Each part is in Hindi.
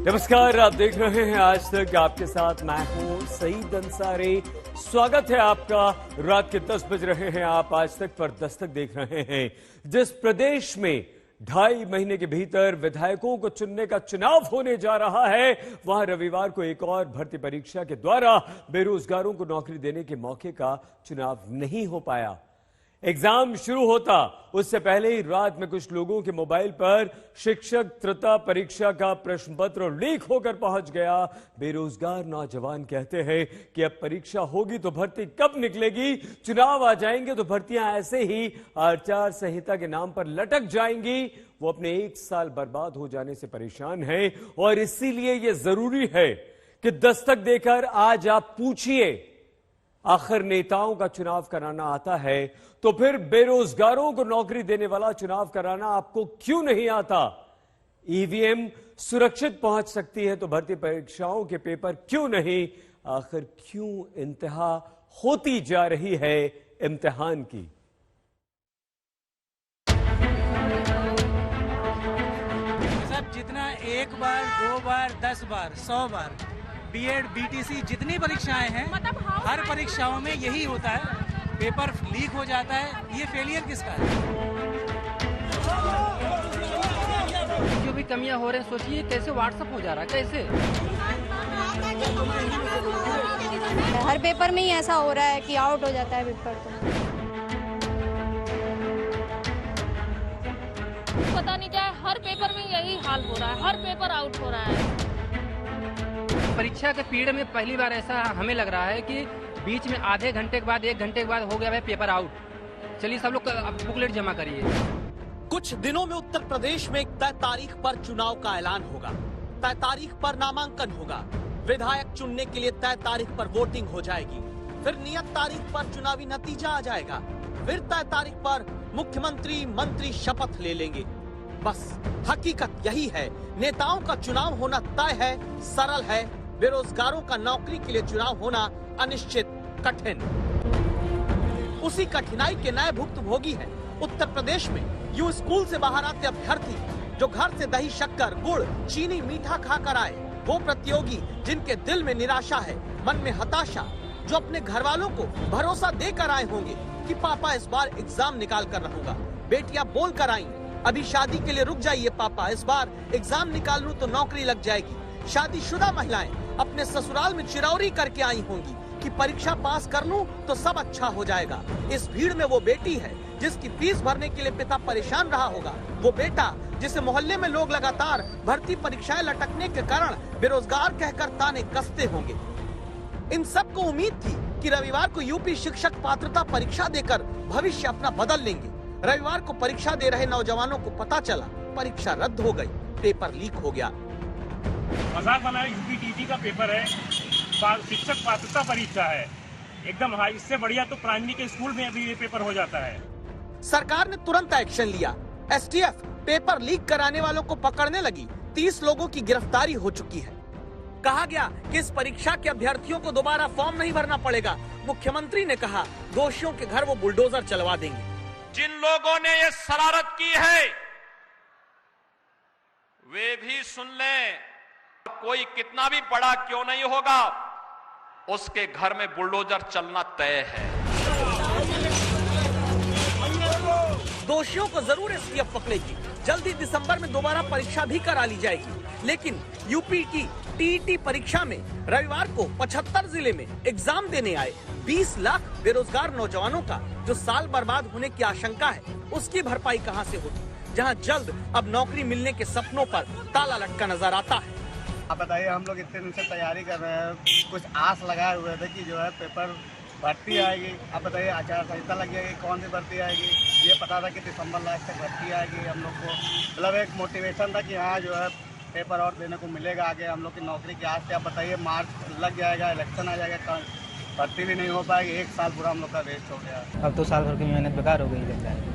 नमस्कार, आप देख रहे हैं आज तक। आपके साथ मैं हूं सईद अंसारी। स्वागत है आपका। रात के 10 बज रहे हैं। आप आज तक पर दस्तक देख रहे हैं। जिस प्रदेश में 2.5 महीने के भीतर विधायकों को चुनने का चुनाव होने जा रहा है, वहां रविवार को एक और भर्ती परीक्षा के द्वारा बेरोजगारों को नौकरी देने के मौके का चुनाव नहीं हो पाया। एग्जाम शुरू होता उससे पहले ही रात में कुछ लोगों के मोबाइल पर शिक्षक त्रुता परीक्षा का प्रश्न पत्र लीक होकर पहुंच गया। बेरोजगार नौजवान कहते हैं कि अब परीक्षा होगी तो भर्ती कब निकलेगी, चुनाव आ जाएंगे तो भर्तियां ऐसे ही आचार संहिता के नाम पर लटक जाएंगी। वो अपने 1 साल बर्बाद हो जाने से परेशान हैं और इसीलिए यह जरूरी है कि दस्तक देकर आज आप पूछिए, आखिर नेताओं का चुनाव कराना आता है तो फिर बेरोजगारों को नौकरी देने वाला चुनाव कराना आपको क्यों नहीं आता? ईवीएम सुरक्षित पहुंच सकती है तो भर्ती परीक्षाओं के पेपर क्यों नहीं? आखिर क्यों इंतहा होती जा रही है इम्तिहान की? सब जितना 1 बार 2 बार 10 बार 100 बार बीएड बीटीसी जितनी परीक्षाएं हैं, हर परीक्षाओं में यही होता है, पेपर लीक हो जाता है। ये फेलियर किसका है? जो भी कमियां हो रही हैं, सोचिए कैसे व्हाट्सएप हो जा रहा है, कैसे हर पेपर में ही ऐसा हो रहा है कि आउट हो जाता है पेपर। तो पता नहीं क्या है, हर पेपर में यही हाल हो रहा है, हर पेपर आउट हो रहा है। परीक्षा के पीरियड में पहली बार ऐसा हमें लग रहा है कि बीच में आधे घंटे के बाद 1 घंटे के बाद हो गया है पेपर आउट। चलिए सब लोग अब बुकलेट जमा करिए। कुछ दिनों में उत्तर प्रदेश में एक तय तारीख पर चुनाव का ऐलान होगा, तय तारीख पर नामांकन होगा, विधायक चुनने के लिए तय तारीख पर वोटिंग हो जाएगी, फिर नियत तारीख पर चुनावी नतीजा आ जाएगा, फिर तय तारीख पर मुख्यमंत्री मंत्री शपथ ले लेंगे। बस हकीकत यही है, नेताओं का चुनाव होना तय है, सरल है, बेरोजगारों का नौकरी के लिए चुनाव होना अनिश्चित, कठिन। उसी कठिनाई के नए भुक्तभोगी हैं उत्तर प्रदेश में यूं स्कूल से बाहर आते अभ्यर्थी जो घर से दही शक्कर गुड़ चीनी मीठा खाकर आए, वो प्रतियोगी जिनके दिल में निराशा है, मन में हताशा, जो अपने घर वालों को भरोसा देकर आए होंगे कि पापा इस बार एग्जाम निकाल कर रहूंगा, बेटियां बोल कर आई अभी शादी के लिए रुक जाइए पापा, इस बार एग्जाम निकाल लूं तो नौकरी लग जाएगी। शादीशुदा महिलाएं अपने ससुराल में चिरौरी करके आई होंगी कि परीक्षा पास कर लूं तो सब अच्छा हो जाएगा। इस भीड़ में वो बेटी है जिसकी फीस भरने के लिए पिता परेशान रहा होगा, वो बेटा जिसे मोहल्ले में लोग लगातार भर्ती परीक्षाएं लटकने के कारण बेरोजगार कहकर ताने कसते होंगे। इन सबको उम्मीद थी कि रविवार को यूपी शिक्षक पात्रता परीक्षा देकर भविष्य अपना बदल लेंगे। रविवार को परीक्षा दे रहे नौजवानों को पता चला परीक्षा रद्द हो गई, पेपर लीक हो गया। मजाक बनाया, यूपीटीटी का पेपर है, शिक्षक पात्रता परीक्षा है एकदम। हाँ, इससे बढ़िया तो प्राइमरी के स्कूल में अभी ये पेपर हो जाता है। सरकार ने तुरंत एक्शन लिया। एसटीएफ पेपर लीक कराने वालों को पकड़ने लगी। 30 लोगों की गिरफ्तारी हो चुकी है। कहा गया कि इस परीक्षा के अभ्यर्थियों को दोबारा फॉर्म नहीं भरना पड़ेगा। मुख्यमंत्री ने कहा दोषियों के घर वो बुलडोजर चलवा देंगे। जिन लोगों ने ये शरारत की है वे भी सुन लें, कोई कितना भी बड़ा क्यों नहीं होगा, उसके घर में बुलडोजर चलना तय है। दोषियों को जरूर एसटीएफ पकड़ेगी। जल्दी दिसंबर में दोबारा परीक्षा भी करा ली जाएगी। लेकिन यूपी की टीईटी परीक्षा में रविवार को 75 जिले में एग्जाम देने आए 20 लाख बेरोजगार नौजवानों का जो साल बर्बाद होने की आशंका है, उसकी भरपाई कहां से होगी, जहां जल्द अब नौकरी मिलने के सपनों पर ताला लटका नजर आता है। आप बताइए, हम लोग इतने दिन से तैयारी कर रहे हैं, कुछ आस लगाए हुए थे कि जो है पेपर भर्ती आएगी। आप बताइए आचार संहिता लग जाएगी, कौन सी भर्ती आएगी, ये पता था कि दिसंबर लास्ट तक भर्ती आएगी। हम लोग को मतलब एक मोटिवेशन था कि हाँ जो है पेपर और देने को मिलेगा, आगे हम लोग की नौकरी की आस थी। आप बताइए मार्च लग जाएगा, इलेक्शन आ जाएगा, भर्ती भी नहीं हो पाएगी। 1 साल पूरा हम लोग का वेस्ट हो गया। अब तो साल भर की मेहनत बेकार हो गई लगता है।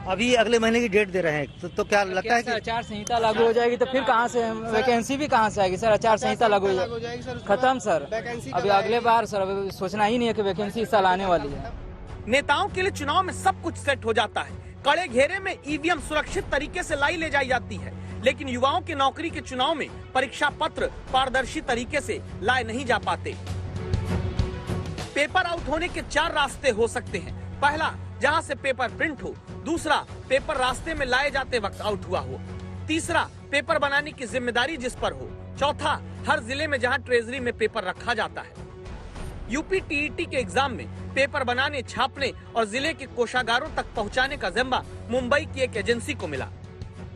अभी अगले महीने की डेट दे रहे हैं तो क्या लगता है कि आचार संहिता लागू हो जाएगी तो फिर कहाँ से वैकेंसी भी कहाँ से आएगी सर? आचार संहिता लागू हो जाएगी सर, खत्म सर। अभी अगले बार सर अभी सोचना ही नहीं है कि वैकेंसी इस साल आने वाली है। नेताओं के लिए चुनाव में सब कुछ सेट हो जाता है। कड़े घेरे में ईवीएम सुरक्षित तरीके से लाई ले जाई जाती है, लेकिन युवाओं के नौकरी के चुनाव में परीक्षा पत्र पारदर्शी तरीके से लाए नहीं जा पाते। पेपर आउट होने के 4 रास्ते हो सकते हैं। पहला, जहां से पेपर प्रिंट हो। दूसरा, पेपर रास्ते में लाए जाते वक्त आउट हुआ हो। तीसरा, पेपर बनाने की जिम्मेदारी जिस पर हो। चौथा, हर जिले में जहां ट्रेजरी में पेपर रखा जाता है। यूपी टीईटी के एग्जाम में पेपर बनाने, छापने और जिले के कोषागारों तक पहुंचाने का जिम्मा मुंबई की एक एजेंसी को मिला।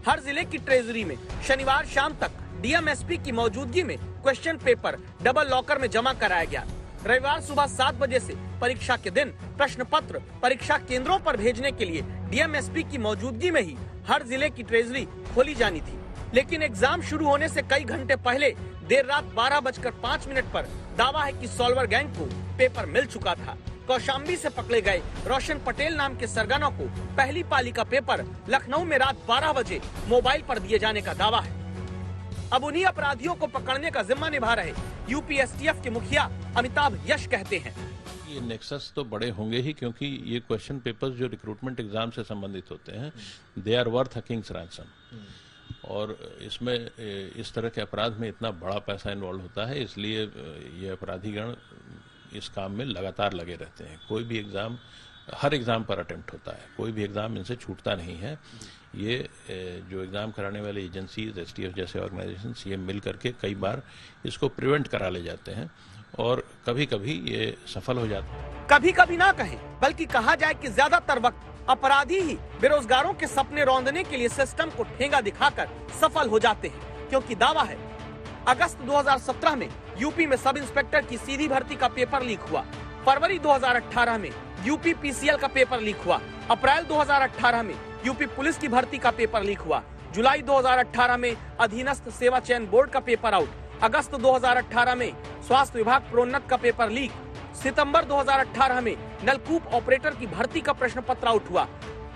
हर जिले की ट्रेजरी में शनिवार शाम तक डीएमएसपी की मौजूदगी में क्वेश्चन पेपर डबल लॉकर में जमा कराया गया। रविवार सुबह 7 बजे से परीक्षा के दिन प्रश्न पत्र परीक्षा केंद्रों पर भेजने के लिए डीएमएसपी की मौजूदगी में ही हर जिले की ट्रेजरी खोली जानी थी। लेकिन एग्जाम शुरू होने से कई घंटे पहले देर रात 12:05 पर दावा है कि सॉल्वर गैंग को पेपर मिल चुका था। कौशाम्बी से पकड़े गए रोशन पटेल नाम के सरगना को पहली पाली का पेपर लखनऊ में रात 12 बजे मोबाइल पर दिए जाने का दावा है। अब उन्हीं अपराधियों को पकड़ने का जिम्मा निभा रहे यूपीएसटीएफ के मुखिया अमिताभ यश कहते हैं, ये नेक्सस तो बड़े होंगे ही, क्योंकि ये क्वेश्चन पेपर्स जो रिक्रूटमेंट एग्जाम से संबंधित होते हैं, they are worth a king's ransom. और इसमें इस तरह के अपराध में इतना बड़ा पैसा इन्वॉल्व होता है, इसलिए ये अपराधीगण इस काम में लगातार लगे रहते हैं। कोई भी एग्जाम, हर एग्जाम पर अटेम्प्ट होता है, कोई भी एग्जाम इनसे छूटता नहीं है। ये जो एग्जाम कराने वाले एजेंसीज, एसटीएफ जैसे ऑर्गेनाइजेशंस, ये मिल करके कई बार इसको प्रिवेंट करा ले जाते हैं और कभी कभी ये सफल हो जाते हैं। कभी कभी ना कहें, बल्कि कहा जाए कि ज्यादातर वक्त अपराधी ही बेरोजगारों के सपने रौंदने के लिए सिस्टम को ठेंगा दिखाकर सफल हो जाते हैं। क्योंकि दावा है, अगस्त 2017 में यूपी में सब इंस्पेक्टर की सीधी भर्ती का पेपर लीक हुआ। फरवरी 2018 में यूपी पीसीएल का पेपर लीक हुआ। अप्रैल 2018 में यूपी पुलिस की भर्ती का पेपर लीक हुआ। जुलाई 2018 में अधीनस्थ सेवा चयन बोर्ड का पेपर आउट। अगस्त 2018 में स्वास्थ्य विभाग प्रोन्नत का पेपर लीक। सितंबर 2018 में नलकूप ऑपरेटर की भर्ती का प्रश्न पत्र आउट हुआ।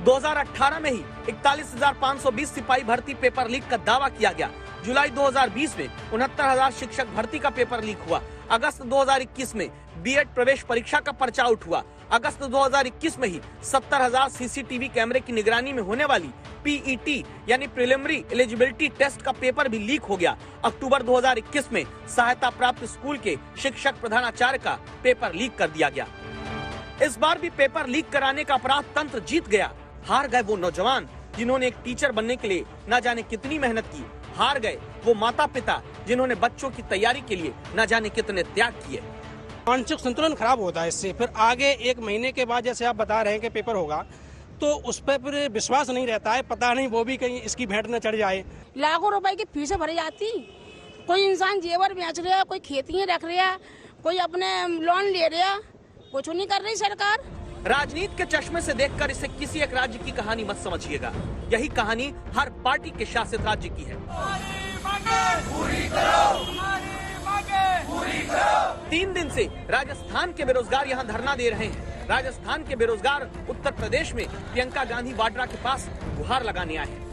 2018 में ही 41,520 सिपाही भर्ती पेपर लीक का दावा किया गया। जुलाई 2020 में 69,000 शिक्षक भर्ती का पेपर लीक हुआ। अगस्त 2021 में बीएड प्रवेश परीक्षा का पर्चा आउट हुआ। अगस्त 2021 में ही 70,000 सीसीटीवी कैमरे की निगरानी में होने वाली पीईटी यानी प्रिलिमिनरी एलिजिबिलिटी टेस्ट का पेपर भी लीक हो गया। अक्टूबर 2021 में सहायता प्राप्त स्कूल के शिक्षक प्रधानाचार्य का पेपर लीक कर दिया गया। इस बार भी पेपर लीक कराने का अपराध तंत्र जीत गया। हार गए वो नौजवान जिन्होंने एक टीचर बनने के लिए न जाने कितनी मेहनत की। हार गए वो माता पिता जिन्होंने बच्चों की तैयारी के लिए न जाने कितने त्याग किए। मानसिक संतुलन खराब होता है इससे। फिर आगे 1 महीने के बाद जैसे आप बता रहे हैं कि पेपर होगा, तो उस पर फिर विश्वास नहीं रहता है। पता नहीं वो भी कहीं इसकी भेंट न चढ़ जाए। लाखों रुपए की फीस भरी जाती, कोई इंसान जेवर बेच रहा, कोई खेतियाँ रख रहा, कोई अपने लोन ले रहा, कुछ नहीं कर रही सरकार। राजनीति के चश्मे से देखकर इसे किसी एक राज्य की कहानी मत समझिएगा। यही कहानी हर पार्टी के शासित राज्य की है। 3 दिन से राजस्थान के बेरोजगार यहाँ धरना दे रहे हैं। राजस्थान के बेरोजगार उत्तर प्रदेश में प्रियंका गांधी वाड्रा के पास गुहार लगाने आए हैं।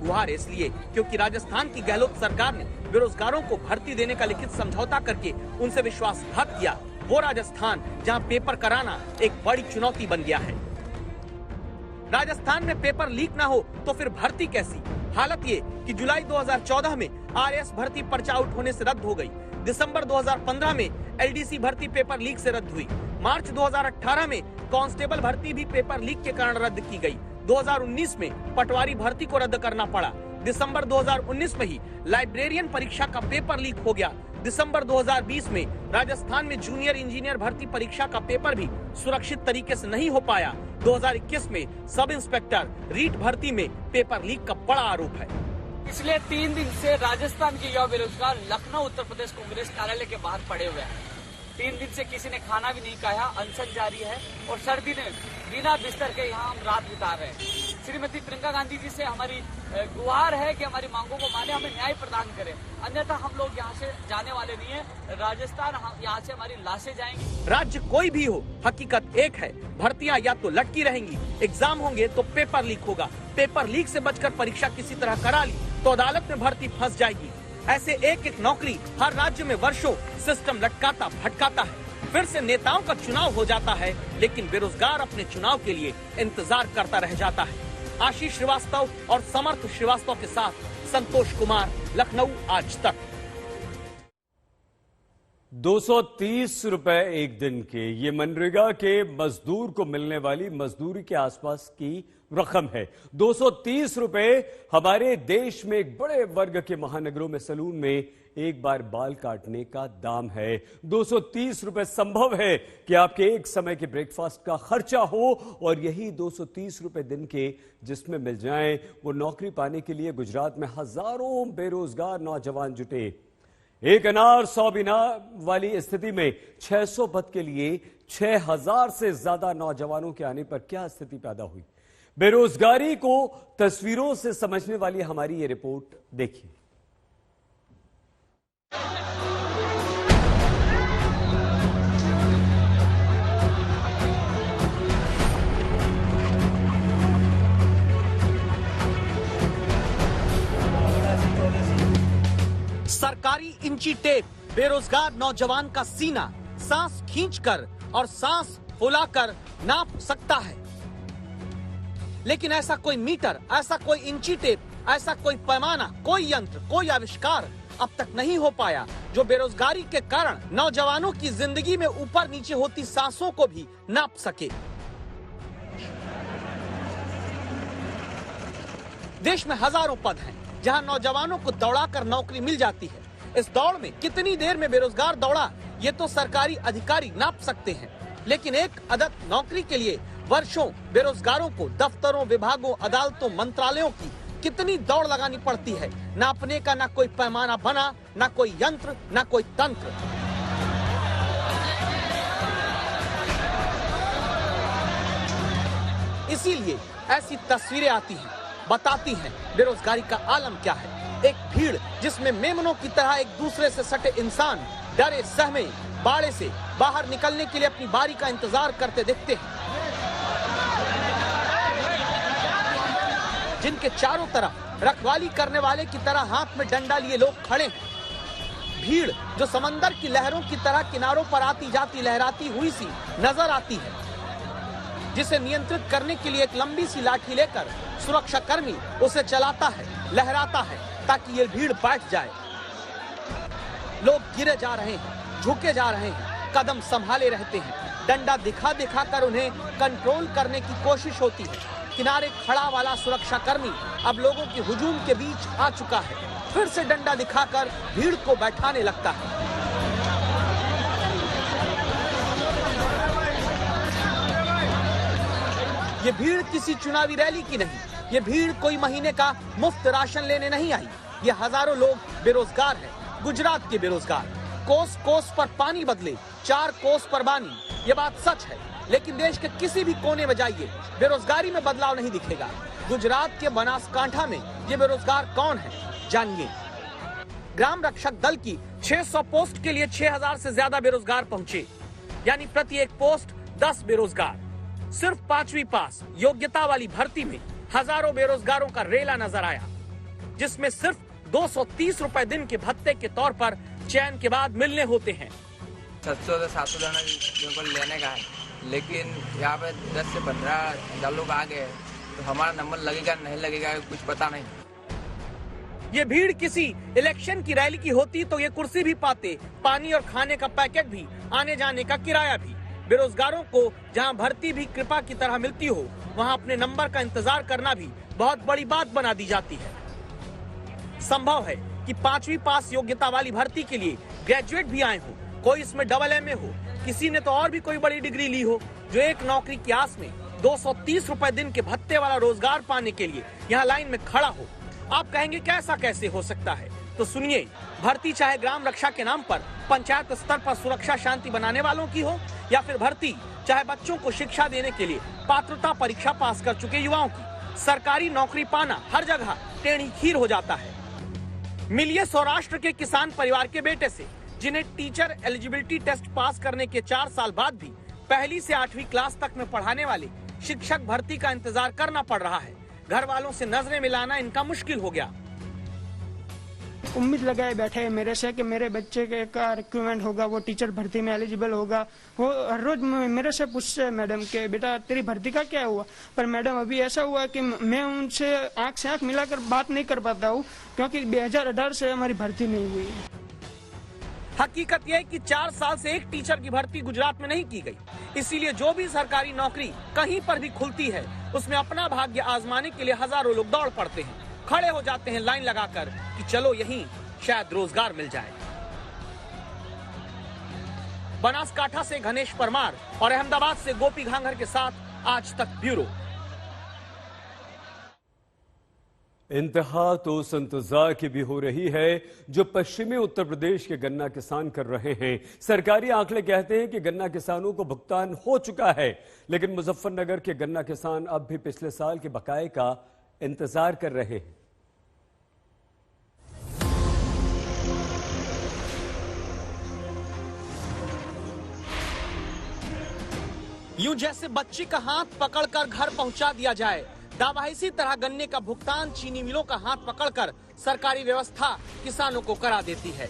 गुहार इसलिए क्योंकि राजस्थान की गहलोत सरकार ने बेरोजगारों को भर्ती देने का लिखित समझौता करके उनसे विश्वासघात किया। वो राजस्थान जहां पेपर कराना एक बड़ी चुनौती बन गया है। राजस्थान में पेपर लीक ना हो तो फिर भर्ती कैसी? हालत ये कि जुलाई 2014 में आरएएस भर्ती पर्चा आउट होने से रद्द हो गई। दिसंबर 2015 में एलडीसी भर्ती पेपर लीक से रद्द हुई। मार्च 2018 में कांस्टेबल भर्ती भी पेपर लीक के कारण रद्द की गई। 2019 में पटवारी भर्ती को रद्द करना पड़ा। दिसंबर 2019 में ही लाइब्रेरियन परीक्षा का पेपर लीक हो गया। दिसंबर 2020 में राजस्थान में जूनियर इंजीनियर भर्ती परीक्षा का पेपर भी सुरक्षित तरीके से नहीं हो पाया। 2021 में सब इंस्पेक्टर रीट भर्ती में पेपर लीक का बड़ा आरोप है। पिछले 3 दिन से राजस्थान के युवा बेरोजगार लखनऊ उत्तर प्रदेश कांग्रेस कार्यालय के बाहर पड़े हुए हैं। 3 दिन से किसी ने खाना भी नहीं खाया, अनशन जारी है और सर्दी ने बिना बिस्तर के यहाँ हम रात बिता रहे हैं। श्रीमती प्रियंका गांधी जी से हमारी गुहार है कि हमारी मांगों को माने, हमें न्याय प्रदान करें, अन्यथा हम लोग यहाँ से जाने वाले नहीं है। राजस्थान यहाँ से हमारी लाशें जाएंगी। राज्य कोई भी हो, हकीकत एक है, भर्तियां या तो लटकी रहेंगी, एग्जाम होंगे तो पेपर लीक होगा। पेपर लीक से बचकर परीक्षा किसी तरह करा ली तो अदालत में भर्ती फंस जाएगी। ऐसे एक एक नौकरी हर राज्य में वर्षों सिस्टम लटकाता भटकाता है। फिर से नेताओं का चुनाव हो जाता है, लेकिन बेरोजगार अपने चुनाव के लिए इंतजार करता रह जाता है। आशीष श्रीवास्तव और समर्थ श्रीवास्तव के साथ संतोष कुमार, लखनऊ आज तक। 230 रुपए एक दिन के, ये मनरेगा के मजदूर को मिलने वाली मजदूरी के आसपास की रकम है। 230 रुपए हमारे देश में एक बड़े वर्ग के महानगरों में सैलून में एक बार बाल काटने का दाम है। 230 रुपए संभव है कि आपके एक समय के ब्रेकफास्ट का खर्चा हो, और यही 230 रुपए दिन के जिसमें मिल जाएं, वो नौकरी पाने के लिए गुजरात में हजारों बेरोजगार नौजवान जुटे। एक अनार 100 बिना वाली स्थिति में 600 पद के लिए 6000 से ज्यादा नौजवानों के आने पर क्या स्थिति पैदा हुई। बेरोजगारी को तस्वीरों से समझने वाली हमारी ये रिपोर्ट देखिए। सरकारी इंची टेप बेरोजगार नौजवान का सीना सांस खींचकर और सांस फुलाकर नाप सकता है, लेकिन ऐसा कोई मीटर, ऐसा कोई इंची टेप, ऐसा कोई पैमाना, कोई यंत्र, कोई आविष्कार अब तक नहीं हो पाया जो बेरोजगारी के कारण नौजवानों की जिंदगी में ऊपर नीचे होती सांसों को भी नाप सके। देश में हजारों पद हैं जहां नौजवानों को दौड़ाकर नौकरी मिल जाती है। इस दौड़ में कितनी देर में बेरोजगार दौड़ा ये तो सरकारी अधिकारी नाप सकते हैं, लेकिन एक अदद नौकरी के लिए वर्षों बेरोजगारों को दफ्तरों, विभागों, अदालतों, मंत्रालयों की कितनी दौड़ लगानी पड़ती है। नापने का ना कोई पैमाना बना, ना कोई यंत्र, ना कोई तंत्र। इसीलिए ऐसी तस्वीरें आती हैं, बताती हैं बेरोजगारी का आलम क्या है। एक भीड़ जिसमें मेमनों की तरह एक दूसरे से सटे इंसान डरे सहमे बाड़े से बाहर निकलने के लिए अपनी बारी का इंतजार करते दिखते हैं, जिनके चारों तरफ रखवाली करने वाले की तरह हाथ में डंडा लिए लोग खड़े हैं। भीड़ जो समंदर की लहरों की तरह किनारों पर आती जाती लहराती हुई सी नजर आती है, जिसे नियंत्रित करने के लिए एक लंबी सी लाठी लेकर सुरक्षा कर्मी उसे चलाता है, लहराता है ताकि ये भीड़ बैठ जाए। लोग गिरे जा रहे हैं, झुके जा रहे हैं, कदम संभाले रहते हैं। डंडा दिखा दिखा कर उन्हें कंट्रोल करने की कोशिश होती है। किनारे खड़ा वाला सुरक्षा कर्मी अब लोगों के हुजूम के बीच आ चुका है, फिर से डंडा दिखाकर भीड़ को बैठाने लगता है। ये भीड़ किसी चुनावी रैली की नहीं, ये भीड़ कोई महीने का मुफ्त राशन लेने नहीं आई। ये हजारों लोग बेरोजगार हैं, गुजरात के बेरोजगार। कोस कोस पर पानी बदले, 4 कोस पर बानी, ये बात सच है। लेकिन देश के किसी भी कोने में जाइए, बेरोजगारी में बदलाव नहीं दिखेगा। गुजरात के बनासकांठा में ये बेरोजगार कौन है, जानिए। ग्राम रक्षक दल की 600 पोस्ट के लिए 6000 से ज्यादा बेरोजगार पहुंचे, यानी प्रति एक पोस्ट 10 बेरोजगार। सिर्फ 5वीं पास योग्यता वाली भर्ती में हजारों बेरोजगारों का रेला नजर आया, जिसमें सिर्फ 230 रुपए दिन के भत्ते के तौर पर चयन के बाद मिलने होते हैं। 700 से 700 जन लेने का है, लेकिन यहाँ पे 10 से 15 लोग आ गए, तो हमारा नंबर लगेगा नहीं लगेगा कुछ पता नहीं। ये भीड़ किसी इलेक्शन की रैली की होती तो ये कुर्सी भी पाते, पानी और खाने का पैकेट भी, आने जाने का किराया भी। बेरोजगारों को जहां भर्ती भी कृपा की तरह मिलती हो, वहां अपने नंबर का इंतजार करना भी बहुत बड़ी बात बना दी जाती है। संभव है कि 5वीं पास योग्यता वाली भर्ती के लिए ग्रेजुएट भी आए हो, कोई इसमें डबल MA हो, किसी ने तो और भी कोई बड़ी डिग्री ली हो, जो एक नौकरी की आस में 230 रुपए दिन के भत्ते वाला रोजगार पाने के लिए यहाँ लाइन में खड़ा हो। आप कहेंगे कैसा कैसे हो सकता है, तो सुनिए। भर्ती चाहे ग्राम रक्षा के नाम पर पंचायत स्तर पर सुरक्षा शांति बनाने वालों की हो, या फिर भर्ती चाहे बच्चों को शिक्षा देने के लिए पात्रता परीक्षा पास कर चुके युवाओं की, सरकारी नौकरी पाना हर जगह टेढ़ी खीर हो जाता है। मिलिए सौराष्ट्र के किसान परिवार के बेटे से, जिन्हें टीचर एलिजिबिलिटी टेस्ट पास करने के 4 साल बाद भी 1ली से 8वीं क्लास तक में पढ़ाने वाले शिक्षक भर्ती का इंतजार करना पड़ रहा है। घर वालों से नजरें मिलाना इनका मुश्किल हो गया। उम्मीद लगाए बैठे हैं मेरे से कि मेरे बच्चे के का रिक्रूटमेंट होगा, वो टीचर भर्ती में एलिजिबल होगा। वो हर रोज मेरे से पूछते हैं मैडम के बेटा तेरी भर्ती का क्या हुआ, पर मैडम अभी ऐसा हुआ कि मैं उनसे आंख से आंख मिलाकर बात नहीं कर पाता हूँ क्योंकि 2018 से हमारी भर्ती नहीं हुई। हकीकत यह है कि 4 साल से एक टीचर की भर्ती गुजरात में नहीं की गई, इसीलिए जो भी सरकारी नौकरी कहीं पर भी खुलती है उसमें अपना भाग्य आजमाने के लिए हजारों लोग दौड़ पड़ते हैं, खड़े हो जाते हैं लाइन लगाकर कि चलो यहीं शायद रोजगार मिल जाए। बनासकांठा से गणेश परमार और अहमदाबाद से गोपी घांघर के साथ आज तक ब्यूरो। इंतहा तो उस इंतजार की भी हो रही है जो पश्चिमी उत्तर प्रदेश के गन्ना किसान कर रहे हैं। सरकारी आंकड़े कहते हैं कि गन्ना किसानों को भुगतान हो चुका है, लेकिन मुजफ्फरनगर के गन्ना किसान अब भी पिछले साल के बकाये का इंतजार कर रहे हैं। यूं जैसे बच्ची का हाथ पकड़कर घर पहुंचा दिया जाए, दावा इसी तरह गन्ने का भुगतान चीनी मिलों का हाथ पकड़कर सरकारी व्यवस्था किसानों को करा देती है।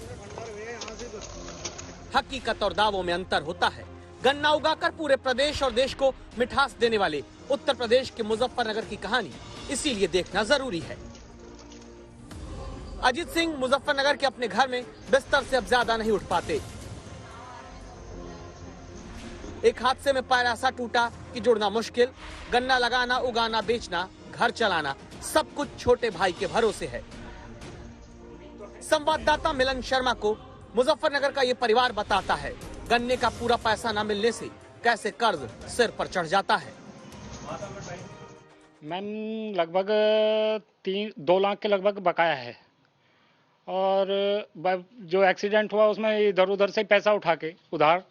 हकीकत और दावों में अंतर होता है। गन्ना उगाकर पूरे प्रदेश और देश को मिठास देने वाले उत्तर प्रदेश के मुजफ्फरनगर की कहानी इसीलिए देखना जरूरी है। अजीत सिंह मुजफ्फरनगर के अपने घर में बिस्तर से अब ज्यादा नहीं उठ पाते। एक हादसे में पैर ऐसा टूटा कि जुड़ना मुश्किल। गन्ना लगाना, उगाना, बेचना, घर चलाना सब कुछ छोटे भाई के भरोसे है। संवाददाता मिलन शर्मा को मुजफ्फरनगर का ये परिवार बताता है गन्ने का पूरा पैसा न मिलने से कैसे कर्ज सिर पर चढ़ जाता है। मैम लगभग 2 लाख के लगभग बकाया है और जो एक्सीडेंट हुआ उसमें इधर उधर से पैसा उठा के उधार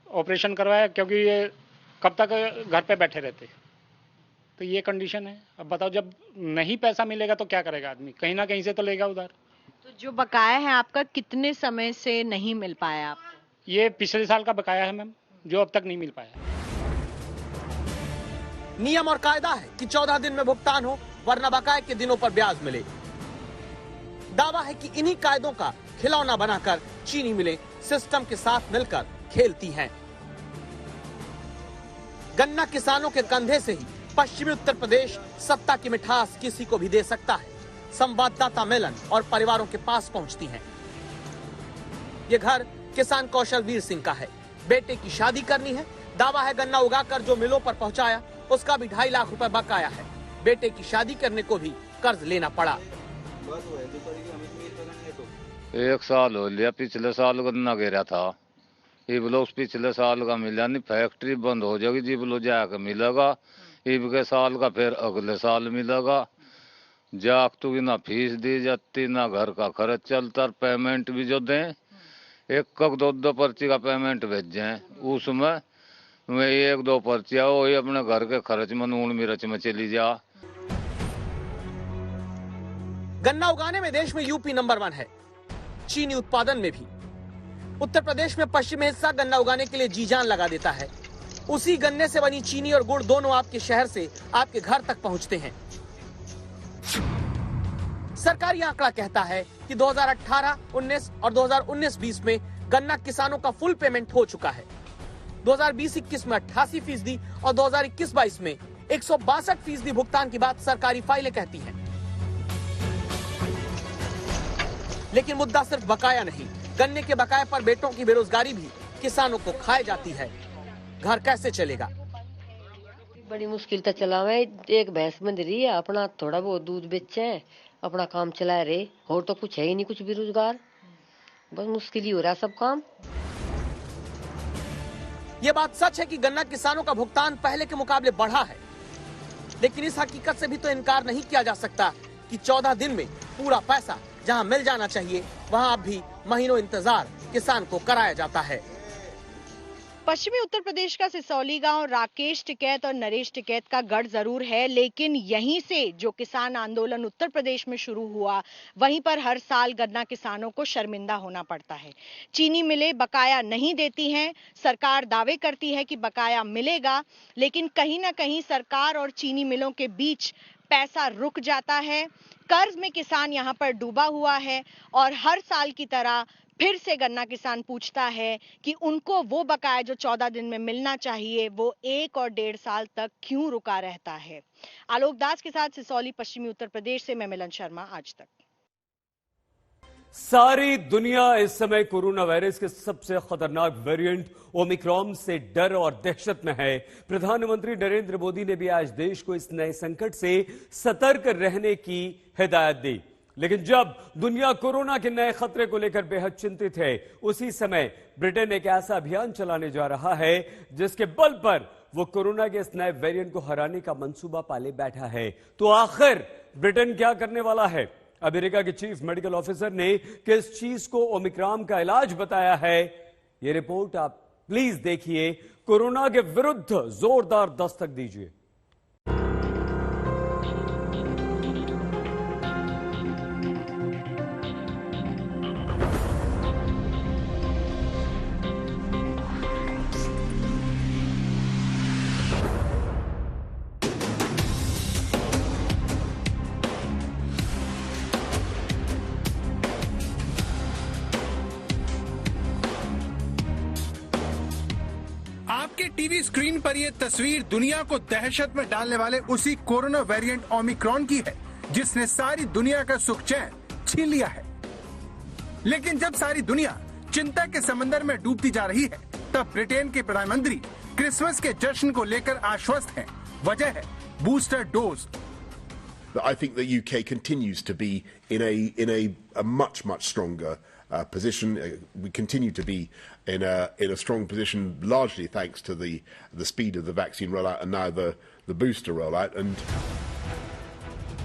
ऑपरेशन करवाया क्योंकि ये कब तक घर पे बैठे रहते, तो ये कंडीशन है। अब बताओ जब नहीं पैसा मिलेगा तो क्या करेगा आदमी, कहीं ना कहीं से तो लेगा उधार। तो जो बकाया है आपका कितने समय से नहीं मिल पाया आपको? ये पिछले साल का बकाया है मैम, जो अब तक नहीं मिल पाया। नियम और कायदा है कि 14 दिन में भुगतान हो वरना बकाये के दिनों पर ब्याज मिले। दावा है कि इन्हीं कायदों का खिलौना बनाकर चीनी मिलें सिस्टम के साथ मिलकर खेलती हैं। गन्ना किसानों के कंधे से ही पश्चिमी उत्तर प्रदेश सत्ता की मिठास किसी को भी दे सकता है। संवाददाता मिलन और परिवारों के पास पहुंचती हैं। ये घर किसान कौशल वीर सिंह का है। बेटे की शादी करनी है। दावा है गन्ना उगाकर जो मिलों पर पहुंचाया उसका भी 2.5 लाख रुपए बकाया है। बेटे की शादी करने को भी कर्ज लेना पड़ा। 1 साल हो लिया, पिछले साल गन्ना गिरा था। ये ब्लाउज पिछले साल का मिला नहीं, फैक्ट्री बंद हो जाएगी जी ब्लाउज जाकर मिलेगा। ईब के साल का फिर अगले साल मिलेगा। जाक तो ना फीस दी जाती ना घर का खर्च चलता। पेमेंट भी जो दें 1-2 पर्ची का पेमेंट भेजें उसमें 1-2 पर्चियाँ वही अपने घर के खर्च में नून मिर्च में चली जा। गन्ना उगाने में देश में यूपी नंबर 1 है, चीनी उत्पादन में भी। उत्तर प्रदेश में पश्चिमी हिस्सा गन्ना उगाने के लिए जी जान लगा देता है। उसी गन्ने से बनी चीनी और गुड़ दोनों आपके शहर से आपके घर तक पहुंचते हैं। सरकारी आंकड़ा कहता है कि 2018-19 और 2019-20 में गन्ना किसानों का फुल पेमेंट हो चुका है। 2020-21 में 88% और 2021-22 में 162% भुगतान की बात सरकारी फाइलें कहती हैं। लेकिन मुद्दा सिर्फ बकाया नहीं, गन्ने के बकाये पर बेटों की बेरोजगारी भी किसानों को खाए जाती है। घर कैसे चलेगा? बड़ी मुश्किल तो चला हुआ है। एक भैंस बंध रही है, अपना थोड़ा बहुत दूध बेचे, अपना काम चला रहे। और तो कुछ है ही नहीं, कुछ भी रोजगार, बस मुश्किल ही हो रहा सब काम। ये बात सच है कि गन्ना किसानों का भुगतान पहले के मुकाबले बढ़ा है, लेकिन इस हकीकत से भी तो इनकार नहीं किया जा सकता कि 14 दिन में पूरा पैसा जहां मिल जाना चाहिए वहां अब भी महीनों इंतजार किसान को कराया जाता है। पश्चिमी उत्तर प्रदेश का सिसौली गांव राकेश टिकैत और नरेश टिकैत का गढ़ जरूर है, लेकिन यहीं से जो किसान आंदोलन उत्तर प्रदेश में शुरू हुआ वहीं पर हर साल गन्ना किसानों को शर्मिंदा होना पड़ता है। चीनी मिलें बकाया नहीं देती हैं। सरकार दावे करती है कि बकाया मिलेगा, लेकिन कहीं ना कहीं सरकार और चीनी मिलों के बीच पैसा रुक जाता है, कर्ज में किसान यहाँ पर डूबा हुआ है और हर साल की तरह फिर से गन्ना किसान पूछता है कि उनको वो बकाया जो 14 दिन में मिलना चाहिए वो 1 और 1.5 साल तक क्यों रुका रहता है। आलोक दास के साथ सिसौली, पश्चिमी उत्तर प्रदेश से मैं मिलन शर्मा, आज तक। सारी दुनिया इस समय कोरोना वायरस के सबसे खतरनाक वेरिएंट ओमिक्रॉन से डर और दहशत में है। प्रधानमंत्री नरेंद्र मोदी ने भी आज देश को इस नए संकट से सतर्क रहने की हिदायत दी। लेकिन जब दुनिया कोरोना के नए खतरे को लेकर बेहद चिंतित है, उसी समय ब्रिटेन एक ऐसा अभियान चलाने जा रहा है जिसके बल पर वो कोरोना के इस नए वेरिएंट को हराने का मंसूबा पाले बैठा है। तो आखिर ब्रिटेन क्या करने वाला है? अमेरिका के चीफ मेडिकल ऑफिसर ने किस चीज को ओमिक्रॉन का इलाज बताया है, ये रिपोर्ट आप प्लीज देखिए। कोरोना के विरुद्ध जोरदार दस्तक दीजिए। आपके टीवी स्क्रीन पर यह तस्वीर दुनिया को दहशत में डालने वाले उसी कोरोना वेरिएंट ओमिक्रॉन की है जिसने सारी दुनिया का सुख चैन छीन लिया है। लेकिन जब सारी दुनिया चिंता के समंदर में डूबती जा रही है, तब ब्रिटेन के प्रधानमंत्री क्रिसमस के जश्न को लेकर आश्वस्त हैं। वजह है booster dose. I think the UK continues to be in a much stronger position. We continue to be in a strong position, largely thanks to the speed of the vaccine rollout and now the booster rollout. And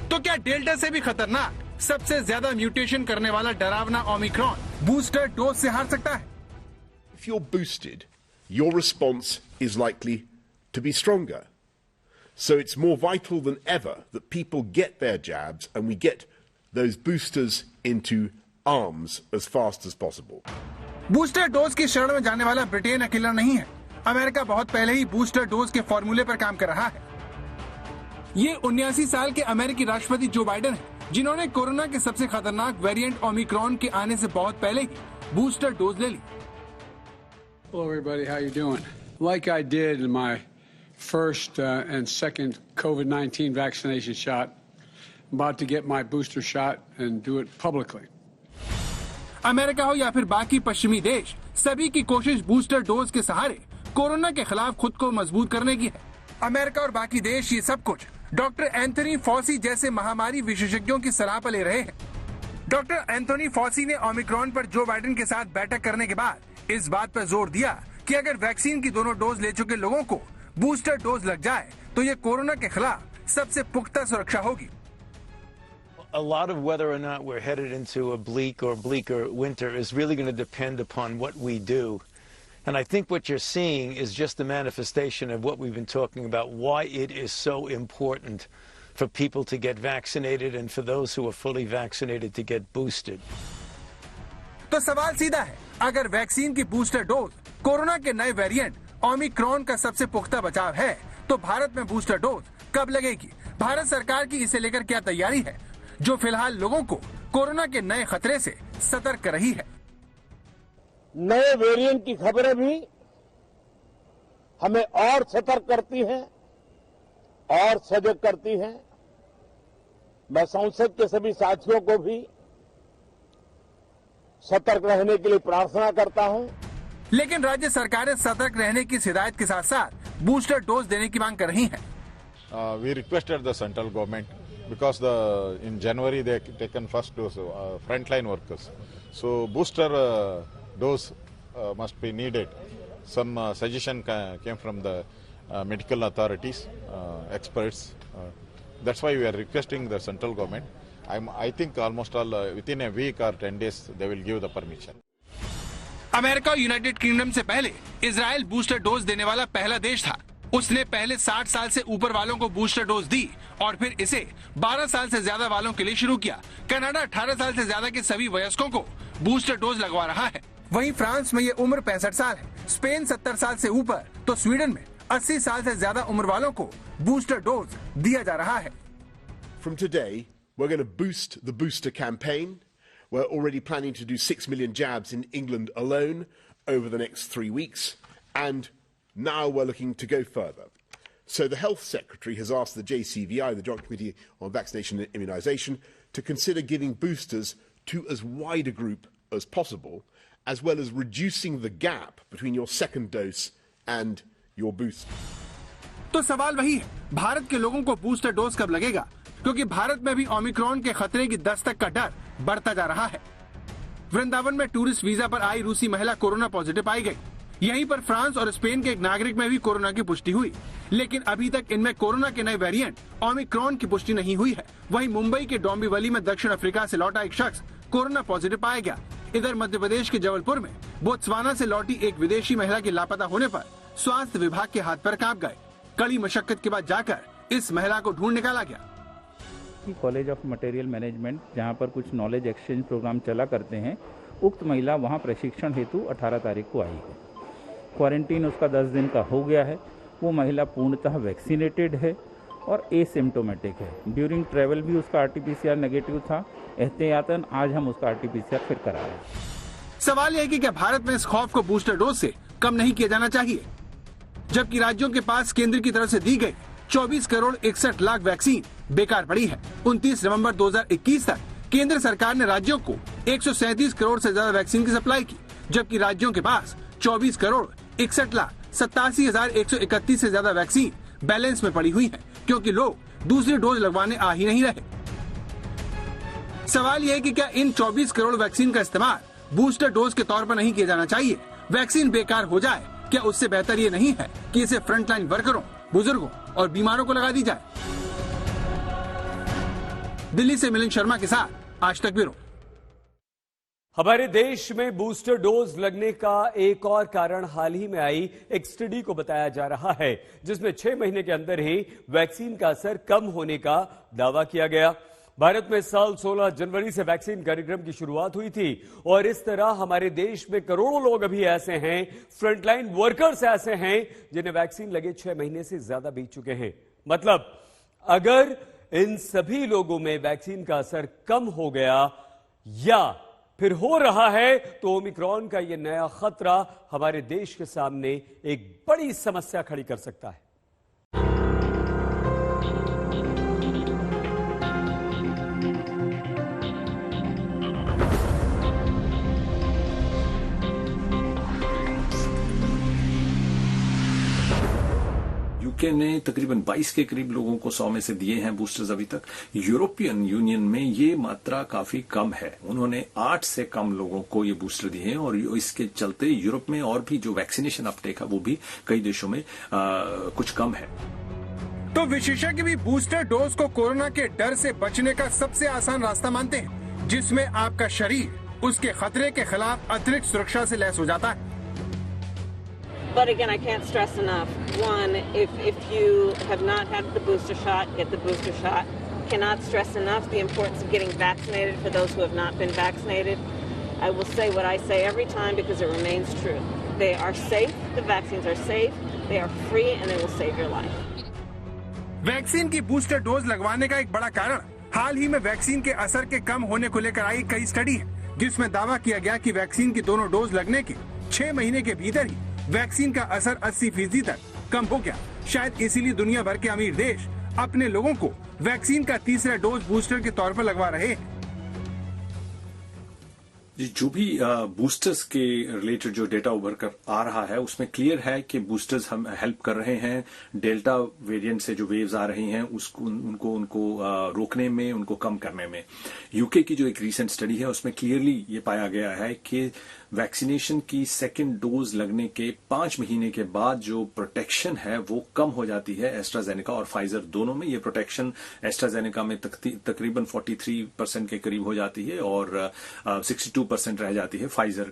तो क्या डेल्टा से भी खतरनाक, सबसे ज्यादा म्यूटेशन करने वाला डरावना ओमिक्रॉन बूस्टर डोज से हार सकता है? If you're boosted, your response is likely to be stronger. So it's more vital than ever that people get their jabs and we get those boosters into arms as fast as possible. Booster dose की शरण में जाने वाला ब्रिटेन अकेला नहीं है। अमेरिका बहुत पहले ही बूस्टर डोज के फॉर्मूले पर काम कर रहा है। ये 79 साल के अमेरिकी राष्ट्रपति जो बाइडेन हैं, जिन्होंने कोरोना के सबसे खतरनाक वेरिएंट ओमिक्रॉन के आने से बहुत पहले ही बूस्टर डोज ले ली। Hello everybody, how you doing? Like I did in my first and second COVID-19 vaccination shot, I'm about to get my booster shot and do it publicly. America हो या फिर बाकी पश्चिमी देश, सभी की कोशिश बूस्टर डोज के सहारे कोरोना के खिलाफ खुद को मजबूत करने की है। अमेरिका और बाकी देश ये सब कुछ डॉक्टर एंथनी फॉसी जैसे महामारी विशेषज्ञों की सलाह पर ले रहे हैं। डॉक्टर एंथनी फॉसी ने ओमिक्रॉन पर जो बाइडेन के साथ बैठक करने के बाद इस बात पर जोर दिया कि अगर वैक्सीन की दोनों डोज ले चुके लोगों को बूस्टर डोज लग जाए तो ये कोरोना के खिलाफ सबसे पुख्ता सुरक्षा होगी। A lot of whether or not we're headed into a bleak or bleaker winter is really going to depend upon what we do. And I think what you're seeing is just the manifestation of what we've been talking about, why it is so important for people to get vaccinated and for those who are fully vaccinated to get boosted. तो सवाल सीधा है, अगर वैक्सीन की बूस्टर डोज कोरोना के नए वेरिएंट ओमिक्रॉन का सबसे पुख्ता बचाव है, तो भारत में बूस्टर डोज कब लगेगी? भारत सरकार की इसे लेकर क्या तैयारी है, जो फिलहाल लोगों को कोरोना के नए खतरे से सतर्क कर रही है? नए वेरिएंट की खबरें भी हमें और सतर्क करती हैं और सजग करती हैं। मैं संसद के सभी साथियों को भी सतर्क रहने के लिए प्रार्थना करता हूं। लेकिन राज्य सरकारें सतर्क रहने की हिदायत के साथ साथ बूस्टर डोज देने की मांग कर रही हैं। We requested the central government because in January they taken first dose frontline workers. So booster dose must be needed. Some suggestion came from the medical authorities, experts. That's why we are requesting the central government. I think almost all within a week or 10 days they will give the permission. America और यूनाइटेड किंगडम से पहले इजराइल बूस्टर डोज देने वाला पहला देश था। उसने पहले 60 साल से ऊपर वालों को बूस्टर डोज दी और फिर इसे 12 साल से ज्यादा वालों के लिए शुरू किया। कनाडा 18 साल से ज्यादा के सभी वयस्कों को बूस्टर डोज लगवा रहा है। वहीं फ्रांस में ये उम्र 65 साल है, स्पेन 70 साल से ऊपर, तो स्वीडन में 80 साल से ज्यादा उम्र वालों को बूस्टर डोज दिया जा रहा है। from today, we're going to boost the booster campaign. We're already planning to do 6 million jabs in England alone over the next 3 weeks. And now we're looking to go further. So the Health Secretary has asked the JCVI, the Joint Committee on Vaccination and Immunisation, to consider giving boosters to as wide a group as possible, as well as reducing the gap between your second dose and your booster. तो सवाल वही है, भारत के लोगों को बूस्टर डोज कब लगेगा? क्योंकि भारत में भी ओमिक्रॉन के खतरे की दस्तक का डर बढ़ता जा रहा है। वृंदावन में टूरिस्ट वीजा पर आई रूसी महिला कोरोना पॉजिटिव पाई गई। यहीं पर फ्रांस और स्पेन के एक नागरिक में भी कोरोना की पुष्टि हुई, लेकिन अभी तक इनमें कोरोना के नए वेरिएंट ओमिक्रॉन की पुष्टि नहीं हुई है। वहीं मुंबई के डोंबिवली में दक्षिण अफ्रीका से लौटा एक शख्स कोरोना पॉजिटिव पाया गया। इधर मध्य प्रदेश के जबलपुर में बोत्सवाना से लौटी एक विदेशी महिला के लापता होने पर स्वास्थ्य विभाग के हाथ पर कांप गए। कड़ी मशक्कत के बाद जाकर इस महिला को ढूंढ निकाला गया। कॉलेज ऑफ मटेरियल मैनेजमेंट, जहां पर कुछ नॉलेज एक्सचेंज प्रोग्राम चला करते हैं, उक्त महिला वहां प्रशिक्षण हेतु 18 तारीख को आई है। क्वारंटीन उसका 10 दिन का हो गया है। वो महिला पूर्णतः वैक्सीनेटेड है और एसिम्प्टोमेटिक है। ड्यूरिंग ट्रैवल भी उसका आरटीपीसीआर नेगेटिव था। एहतियातन आज हम उसका आरटीपीसीआर फिर करा रहे हैं। सवाल यह है कि क्या भारत में इस खौफ को बूस्टर डोज से कम नहीं किया जाना चाहिए, जबकि राज्यों के पास केंद्र की तरफ से दी गई 24 करोड़ 61 लाख वैक्सीन बेकार पड़ी है। 29 नवंबर 2021 तक केंद्र सरकार ने राज्यों को 137 करोड़ से ज्यादा वैक्सीन की सप्लाई की, जबकि राज्यों के पास 24 करोड़ 61 लाख 87,131 से ज्यादा वैक्सीन बैलेंस में पड़ी हुई है, क्योंकि लोग दूसरी डोज लगवाने आ ही नहीं रहे। सवाल यह है कि क्या इन 24 करोड़ वैक्सीन का इस्तेमाल बूस्टर डोज के तौर पर नहीं किया जाना चाहिए? वैक्सीन बेकार हो जाए, क्या उससे बेहतर ये नहीं है कि इसे फ्रंटलाइन वर्करों, बुजुर्गों और बीमारों को लगा दी जाए? दिल्ली से मिलिंद शर्मा के साथ आज तक ब्यूरो। हमारे देश में बूस्टर डोज लगने का एक और कारण हाल ही में आई एक स्टडी को बताया जा रहा है, जिसमें 6 महीने के अंदर ही वैक्सीन का असर कम होने का दावा किया गया। भारत में साल 16 जनवरी से वैक्सीन कार्यक्रम की शुरुआत हुई थी और इस तरह हमारे देश में करोड़ों लोग अभी ऐसे हैं, फ्रंटलाइन वर्कर्स ऐसे हैं जिन्हें वैक्सीन लगे 6 महीने से ज्यादा बीत चुके हैं। मतलब अगर इन सभी लोगों में वैक्सीन का असर कम हो गया या फिर हो रहा है, तो ओमिक्रॉन का यह नया खतरा हमारे देश के सामने एक बड़ी समस्या खड़ी कर सकता है। यूके ने तकरीबन 22 के करीब लोगों को 100 में से दिए हैं बूस्टर्स अभी तक। यूरोपियन यूनियन में ये मात्रा काफी कम है, उन्होंने 8 से कम लोगों को ये बूस्टर दिए हैं और इसके चलते यूरोप में और भी जो वैक्सीनेशन अपटेक है वो भी कई देशों में कुछ कम है। तो विशेषज्ञ भी बूस्टर डोज को कोरोना के डर से बचने का सबसे आसान रास्ता मानते हैं, जिसमें आपका शरीर उसके खतरे के खिलाफ अतिरिक्त सुरक्षा से लैस हो जाता है। But again, I can't stress enough. One, if you have not had the booster shot, get the booster shot. Cannot stress enough the importance of getting vaccinated for those who have not been vaccinated. I will say what I say every time because it remains true. They are safe. The vaccines are safe. They are free, and they will save your life. Vaccine की बूस्टर डोज लगवाने का एक बड़ा कारण हाल ही में वैक्सीन के असर के कम होने को लेकर आई कई स्टडी है, जिसमें दावा किया गया कि वैक्सीन की दोनों डोज लगने के 6 महीने के भीतर ही वैक्सीन का असर 80% तक कम हो गया। शायद इसीलिए दुनिया भर के अमीर देश अपने लोगों को वैक्सीन का तीसरा डोज बूस्टर के तौर पर लगवा रहे हैं। जो भी बूस्टर्स के रिलेटेड जो डेटा उभर कर आ रहा है उसमें क्लियर है कि बूस्टर्स हम हेल्प कर रहे हैं डेल्टा वेरिएंट से जो वेव्स आ रही हैं उसको उनको रोकने में, उनको कम करने में। यूके की जो एक रीसेंट स्टडी है उसमें क्लियरली ये पाया गया है कि वैक्सीनेशन की सेकेंड डोज लगने के 5 महीने के बाद जो प्रोटेक्शन है वो कम हो जाती है। एस्ट्राजेनेका और फाइजर दोनों में ये प्रोटेक्शन एस्ट्राजेनेका में तकरीबन 43% के करीब हो जाती है और 62% 2% रह जाती है फाइजर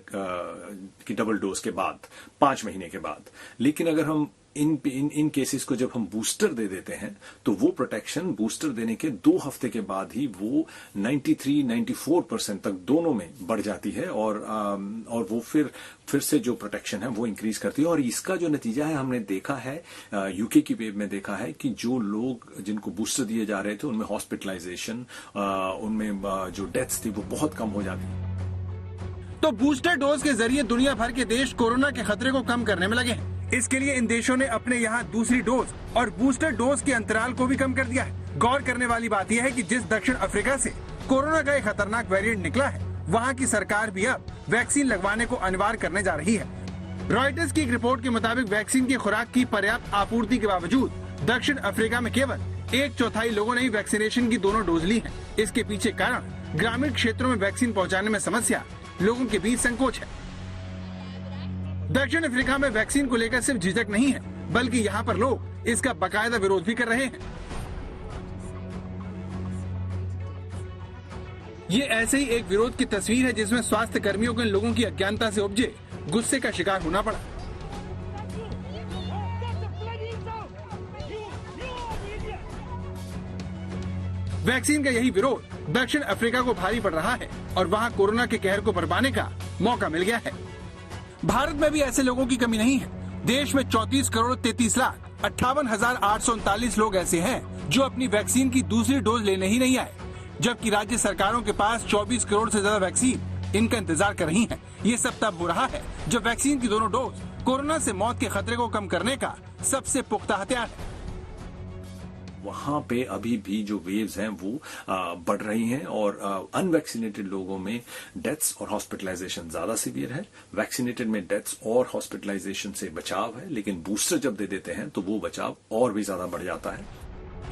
की डबल डोज के बाद 5 महीने के बाद। लेकिन अगर हम इन केसेस को जब हम बूस्टर दे देते हैं तो वो प्रोटेक्शन बूस्टर देने के 2 हफ्ते के बाद ही वो 93-94% तक दोनों में बढ़ जाती है और वो फिर से जो प्रोटेक्शन है वो इंक्रीज करती है। और इसका जो नतीजा है हमने देखा है यूके की वेव में देखा है कि जो लोग जिनको बूस्टर दिए जा रहे थे उनमें हॉस्पिटलाइजेशन उनमें जो डेथ्स थी वो बहुत कम हो जाती। तो बूस्टर डोज के जरिए दुनिया भर के देश कोरोना के खतरे को कम करने में लगे हैं। इसके लिए इन देशों ने अपने यहाँ दूसरी डोज और बूस्टर डोज के अंतराल को भी कम कर दिया है। गौर करने वाली बात यह है कि जिस दक्षिण अफ्रीका से कोरोना का एक खतरनाक वेरिएंट निकला है, वहाँ की सरकार भी अब वैक्सीन लगवाने को अनिवार्य करने जा रही है। रॉयटर्स की एक रिपोर्ट के मुताबिक वैक्सीन की खुराक की पर्याप्त आपूर्ति के बावजूद दक्षिण अफ्रीका में केवल 1/4 लोगों ने ही वैक्सीनेशन की दोनों डोज ली है। इसके पीछे कारण ग्रामीण क्षेत्रों में वैक्सीन पहुँचाने में समस्या, लोगों के बीच संकोच है। दक्षिण अफ्रीका में वैक्सीन को लेकर सिर्फ झिझक नहीं है, बल्कि यहाँ पर लोग इसका बाकायदा विरोध भी कर रहे हैं। ये ऐसे ही एक विरोध की तस्वीर है जिसमें स्वास्थ्य कर्मियों को इन लोगों की अज्ञानता से उपजे गुस्से का शिकार होना पड़ा। वैक्सीन का यही विरोध दक्षिण अफ्रीका को भारी पड़ रहा है और वहाँ कोरोना के कहर को बरपाने का मौका मिल गया है। भारत में भी ऐसे लोगों की कमी नहीं है। देश में 34,33,58,839 लोग ऐसे हैं जो अपनी वैक्सीन की दूसरी डोज लेने ही नहीं आए, जबकि राज्य सरकारों के पास 24 करोड़ से ज्यादा वैक्सीन इनका इंतजार कर रही हैं। ये सब तब हो रहा है जब वैक्सीन की दोनों डोज कोरोना से मौत के खतरे को कम करने का सबसे पुख्ता हथियार है। वहां पे अभी भी जो वेव्स हैं वो बढ़ रही हैं और अनवैक्सीनेटेड लोगों में डेथ्स और हॉस्पिटलाइजेशन ज्यादा सीवियर है। वैक्सीनेटेड में डेथ्स और हॉस्पिटलाइजेशन से बचाव है, लेकिन बूस्टर जब दे देते हैं तो वो बचाव और भी ज्यादा बढ़ जाता है।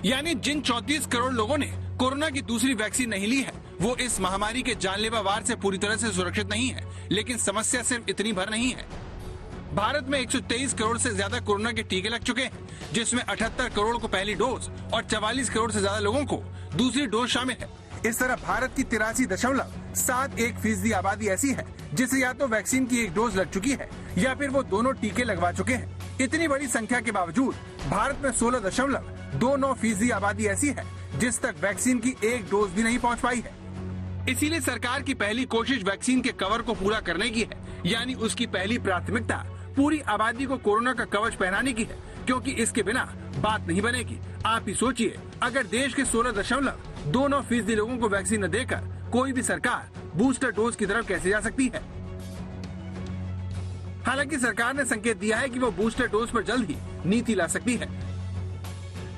यानी जिन 34 करोड़ लोगों ने कोरोना की दूसरी वैक्सीन नहीं ली है, वो इस महामारी के जानलेवा वार से पूरी तरह से सुरक्षित नहीं है। लेकिन समस्या सिर्फ इतनी भर नहीं है। भारत में 123 करोड़ से ज्यादा कोरोना के टीके लग चुके हैं, जिसमें 78 करोड़ को पहली डोज और 44 करोड़ से ज्यादा लोगों को दूसरी डोज शामिल है। इस तरह भारत की 83.71% आबादी ऐसी है जिसे या तो वैक्सीन की एक डोज लग चुकी है या फिर वो दोनों टीके लगवा चुके हैं। इतनी बड़ी संख्या के बावजूद भारत में 16.29% आबादी ऐसी है जिस तक वैक्सीन की एक डोज भी नहीं पहुंच पाई है। इसीलिए सरकार की पहली कोशिश वैक्सीन के कवर को पूरा करने की है, यानी उसकी पहली प्राथमिकता पूरी आबादी को कोरोना का कवच पहनाने की है, क्योंकि इसके बिना बात नहीं बनेगी। आप ही सोचिए, अगर देश के 16.29% लोगों को वैक्सीन न देकर कोई भी सरकार बूस्टर डोज की तरफ कैसे जा सकती है। हालांकि सरकार ने संकेत दिया है कि वो बूस्टर डोज पर जल्द ही नीति ला सकती है।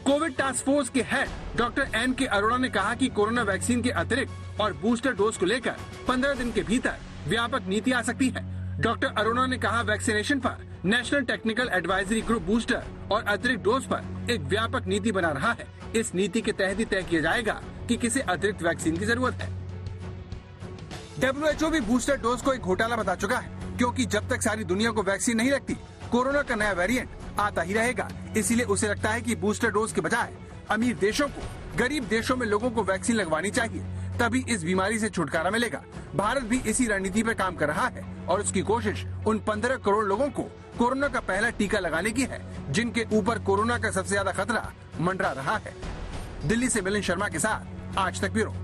कोविड टास्क फोर्स के हेड डॉक्टर N.K. अरोड़ा ने कहा कि कोरोना वैक्सीन के अतिरिक्त और बूस्टर डोज को लेकर 15 दिन के भीतर व्यापक नीति आ सकती है। डॉक्टर अरोड़ा ने कहा, वैक्सीनेशन पर national technical advisory group booster और अतिरिक्त डोज पर एक व्यापक नीति बना रहा है। इस नीति के तहत ही तय किया जाएगा कि किसे अतिरिक्त वैक्सीन की जरूरत है। WHO भी बूस्टर डोज को एक घोटाला बता चुका है, क्योंकि जब तक सारी दुनिया को वैक्सीन नहीं लगती, कोरोना का नया वेरिएंट आता ही रहेगा। इसीलिए उसे लगता है कि बूस्टर डोज के बजाय अमीर देशों को गरीब देशों में लोगों को वैक्सीन लगवानी चाहिए, तभी इस बीमारी से छुटकारा मिलेगा। भारत भी इसी रणनीति पर काम कर रहा है और उसकी कोशिश उन 15 करोड़ लोगों को कोरोना का पहला टीका लगाने की है, जिनके ऊपर कोरोना का सबसे ज्यादा खतरा मंडरा रहा है। दिल्ली से मिलिंद शर्मा के साथ आज तक ब्यूरो।